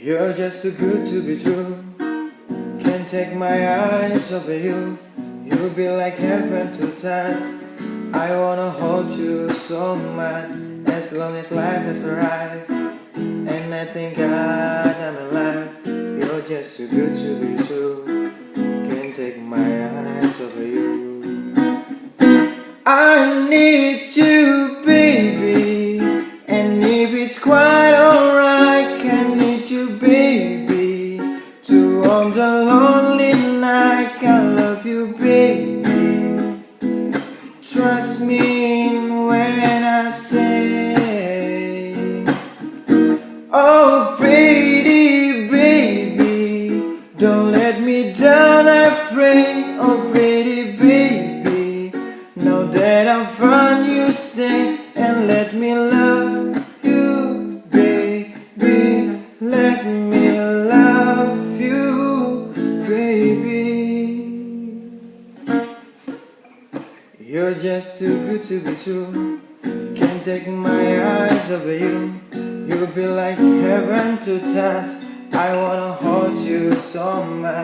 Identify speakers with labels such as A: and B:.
A: You're just too good to be true. Can't take my eyes off of you. You'll be like heaven to touch. I wanna hold you so much, as long as life has arrived. And I thank God I'm alive. You're just too good to be true. Can't take my eyes off of you. I need you, baby. And if it's quite alright, can need you, baby, to warm the lonely night. I love you, baby. Trust me when I say, oh pretty baby, don't let me down, I pray. Oh pretty baby, know that I found you, stay and let me love you, baby. Let me love you, baby. You're just too good to be true. Can't take my eyes off of you. You'll be like heaven to touch. I wanna hold you so much.